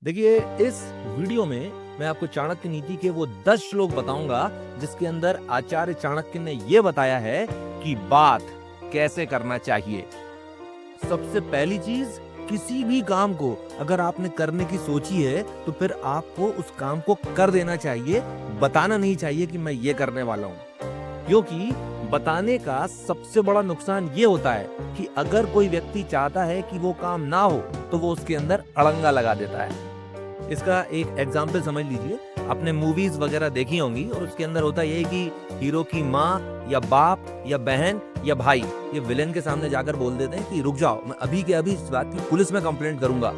देखिए, इस वीडियो में मैं आपको चाणक्य नीति के वो 10 श्लोक बताऊंगा जिसके अंदर आचार्य चाणक्य ने ये बताया है कि बात कैसे करना चाहिए। सबसे पहली चीज, किसी भी काम को अगर आपने करने की सोची है तो फिर आपको उस काम को कर देना चाहिए। बताना नहीं चाहिए कि मैं ये करने वाला हूं, क्योंकि बताने का सबसे बड़ा नुकसान ये होता है कि अगर कोई व्यक्ति चाहता है कि वो काम ना हो तो वो उसके अंदर अड़ंगा लगा देता है। इसका एक एग्जाम्पल समझ लीजिए, आपने मूवीज वगैरह देखी होंगी और उसके अंदर होता ये कि हीरो की माँ या बाप या बहन या भाई ये विलेन के सामने जाकर बोल देते हैं कि रुक जाओ, मैं अभी के अभी इस बात की पुलिस में कंप्लेंट करूंगा।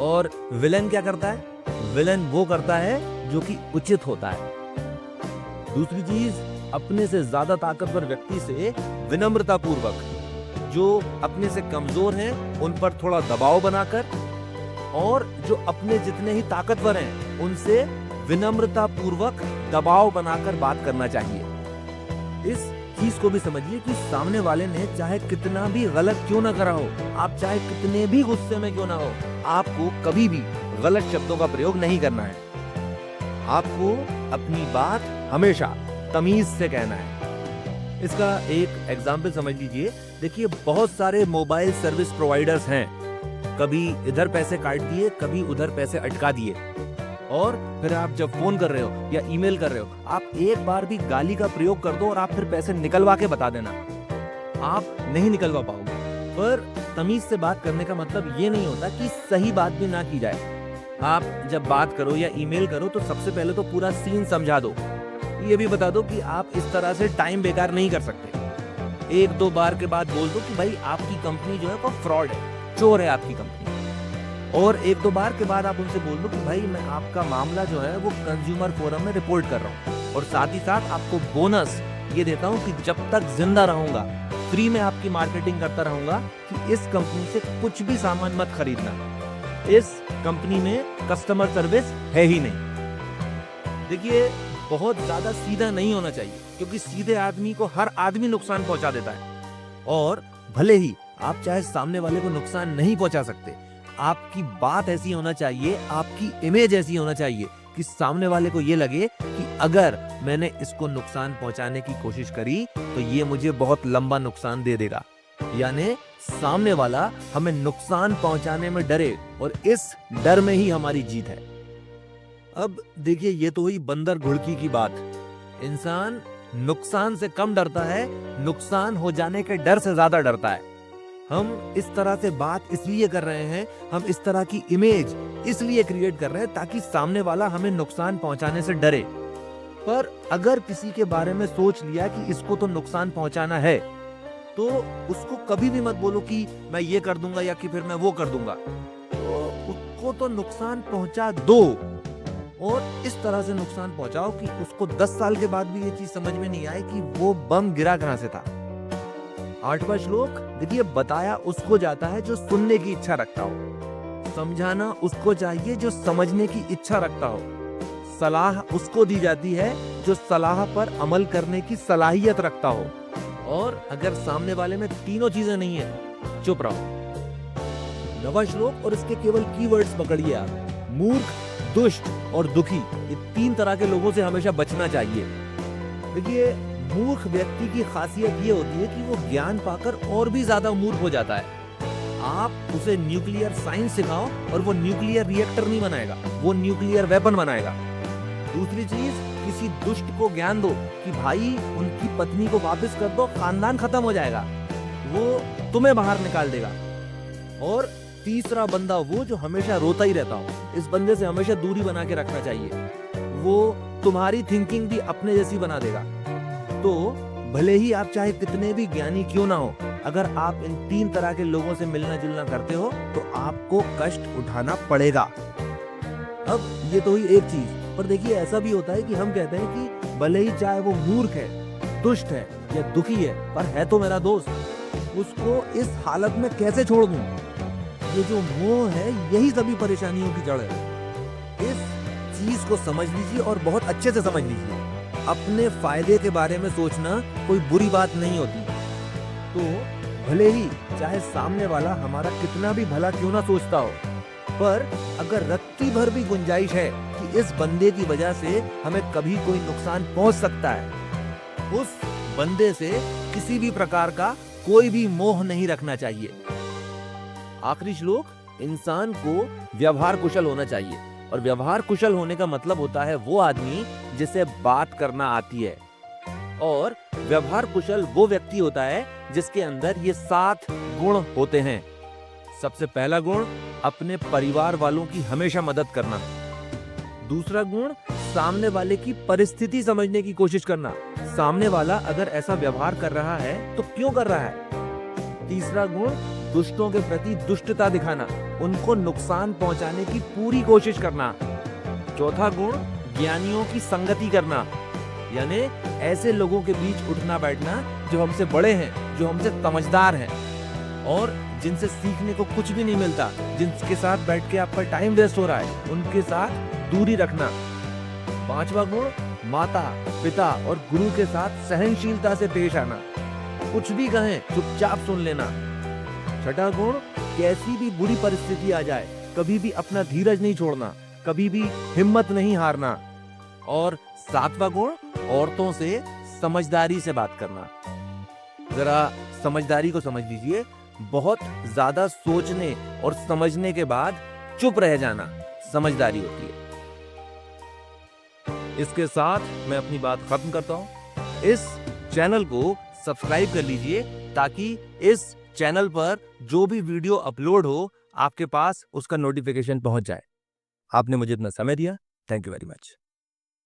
और विलेन क्या करता है? विलेन वो करता है जो कि उचित होता है। दूसरी चीज, अपने से ज्यादा ताकतवर व्यक्ति से विनम्रता पूर्वक, जो अपने से कमजोर हैं उन पर थोड़ा दबाव बनाकर, और जो अपने जितने ही ताकतवर हैं उनसे विनम्रता पूर्वक दबाव बनाकर बात करना चाहिए। इस चीज को भी समझिए कि सामने वाले ने चाहे कितना भी गलत क्यों ना करा हो, आप चाहे कितने भी गुस्से में क्यों ना हो, आपको कभी भी गलत शब्दों का प्रयोग नहीं करना है। आपको अपनी बात हमेशा तमीज से कहना है। इसका एक एग्जाम्पल समझ लीजिए। देखिए, बहुत सारे मोबाइल सर्विस प्रोवाइडर्स हैं, कभी इधर पैसे काट दिए, कभी उधर पैसे अटका दिए, और फिर आप जब फोन कर रहे हो या ईमेल कर रहे हो, आप एक बार भी गाली का प्रयोग कर दो और आप फिर पैसे निकलवा के बता देना, आप नहीं निकलवा पाओगे। पर तमीज से बात करने का मतलब ये नहीं होता कि सही बात भी ना की जाए। आप जब बात करो या ईमेल करो तो सबसे पहले तो पूरा सीन समझा दो, ये भी बता दो कि आप इस तरह से टाइम बेकार नहीं कर सकते। एक दो बार के बाद बोल दो कि भाई आपकी कंपनी जो है वो फ्रॉड है, चोर है आपकी कंपनी। और एक दो बार के बाद आप उनसे बोल दो कि भाई मैं आपका मामला जो है वो कंज्यूमर फोरम में रिपोर्ट कर रहा हूँ, और साथ ही साथ आपको बोनस ये देता हूँ कि जब तक जिंदा रहूंगा फ्री में आपकी मार्केटिंग करता रहूंगा कि इस कंपनी से कुछ भी सामान मत खरीदना, इस कंपनी में कस्टमर सर्विस है ही नहीं। देखिए, बहुत ज्यादा सीधा नहीं होना चाहिए, क्योंकि सीधे आदमी को हर आदमी नुकसान पहुंचा देता है। और भले ही आप चाहे सामने वाले को नुकसान नहीं पहुंचा सकते, आपकी बात ऐसी होना चाहिए, आपकी इमेज ऐसी होना चाहिए कि सामने वाले को ये लगे कि अगर मैंने इसको नुकसान पहुंचाने की कोशिश करी तो ये मुझे बहुत लंबा नुकसान दे देगा। यानी सामने वाला हमें नुकसान पहुंचाने में डरे, और इस डर में ही हमारी जीत है। अब देखिए, ये तो हुई बंदर घुड़की की बात। इंसान नुकसान से कम डरता है, नुकसान हो जाने के डर से ज्यादा डरता है। हम इस तरह से बात इसलिए कर रहे हैं, हम इस तरह की इमेज इसलिए क्रिएट कर रहे हैं ताकि सामने वाला हमें नुकसान पहुंचाने से डरे। पर अगर किसी के बारे में सोच लिया कि इसको तो नुकसान पहुंचाना है, तो उसको कभी भी मत बोलो कि मैं ये कर दूंगा या कि फिर मैं वो कर दूंगा। तो उसको तो नुकसान पहुंचा दो, और इस तरह से नुकसान पहुंचाओ कि उसको 10 साल के बाद भी ये चीज समझ में नहीं आए कि वो बम गिरा कहां से था। 8वां श्लोक, देखिए, बताया उसको जाता है जो सुनने की इच्छा रखता हो, समझाना उसको चाहिए जो समझने की इच्छा रखता हो, सलाह उसको दी जाती है जो सलाह पर अमल करने की सलाहियत रखता हो, और अगर सामने वाले में तीनों चीजें नहीं है, चुप रहो। 9वां श्लोक, और इसके केवल कीवर्ड्स पकड़िए आप। मूर्ख, दुष्ट और दुखी, ये 3 तरह के लोगों से हमेशा बचना चाहिए। देखिए, मूर्ख व्यक्ति की खासियत ये होती है कि वो ज्ञान पाकर और भी ज्यादा मूर्ख हो जाता है। आप उसे न्यूक्लियर साइंस सिखाओ और वो न्यूक्लियर रिएक्टर नहीं बनाएगा, वो न्यूक्लियर वेपन बनाएगा। दूसरी चीज, किसी दुष्ट को ज्ञान दो कि भाई उनकी पत्नी को वापस कर दो, खानदान खत्म हो जाएगा, वो तुम्हें बाहर निकाल देगा। और तीसरा बंदा वो जो हमेशा रोता ही रहता हो, इस बंदे से हमेशा दूरी बना के रखना चाहिए, वो तुम्हारी थिंकिंग भी अपने जैसी बना देगा। तो भले ही आप चाहे कितने भी ज्ञानी क्यों ना हो, अगर आप इन 3 तरह के लोगों से मिलना जुलना करते हो तो आपको कष्ट उठाना पड़ेगा। अब ये तो ही एक चीज, पर देखिए, ऐसा भी होता है कि हम कहते हैं कि भले ही चाहे वो मूर्ख है, दुष्ट है या दुखी है, पर है तो मेरा दोस्त, उसको इस हालत में कैसे छोड़ दूं? ये जो मोह है यही सभी परेशानियों की जड़ है। इस चीज को समझ लीजिए और बहुत अच्छे से समझ लीजिए। अपने फायदे के बारे में सोचना कोई बुरी बात नहीं होती। तो भले ही चाहे सामने वाला हमारा कितना भी भला क्यों ना सोचता हो, पर अगर रत्ती भर भी गुंजाइश है कि इस बंदे की वजह से हमें कभी कोई नुकसान पहुंच सकता है, उस बंदे से किसी भी प्रकार का कोई भी मोह नहीं रखना चाहिए। आखिरी श्लोक, इंसान को व्यवहार कुशल होना चाहिए, और व्यवहार कुशल होने का मतलब होता है वो आदमी जिसे बात करना आती है, और व्यवहार कुशल वो व्यक्ति होता है जिसके अंदर ये 7 गुण होते हैं। सबसे पहला गुण, अपने परिवार वालों की हमेशा मदद करना। दूसरा गुण, सामने वाले की परिस्थिति समझने की कोशिश करना, सामने वाला अगर ऐसा व्यवहार कर रहा है तो क्यों कर रहा है। तीसरा गुण, दुष्टों के प्रति दुष्टता दिखाना, उनको नुकसान पहुंचाने की पूरी कोशिश करना। चौथा गुण, ज्ञानियों की संगति करना, यानी ऐसे लोगों के बीच उठना बैठना जो हमसे बड़े हैं, जो हमसे समझदार हैं और जिनसे सीखने को कुछ भी नहीं मिलता, जिनके साथ बैठ के आपका टाइम वेस्ट हो रहा है, उनके साथ दूरी रखना। पांचवा गुण, माता पिता और गुरु के साथ सहनशीलता से पेश आना, कुछ भी कहें चुपचाप सुन लेना। छठा गुण, कैसी भी बुरी परिस्थिति आ जाए कभी भी अपना धीरज नहीं छोड़ना, कभी भी हिम्मत नहीं हारना। और सातवां गुण, औरतों से समझदारी से बात करना। जरा समझदारी को समझ लीजिए, बहुत ज्यादा सोचने और समझने के बाद चुप रह जाना समझदारी होती है। इसके साथ मैं अपनी बात खत्म करता हूं। इस चैनल को सब्सक्राइब कर लीजिए ताकि इस चैनल पर जो भी वीडियो अपलोड हो आपके पास उसका नोटिफिकेशन पहुंच जाए। आपने मुझे इतना समय दिया, थैंक यू वेरी मच।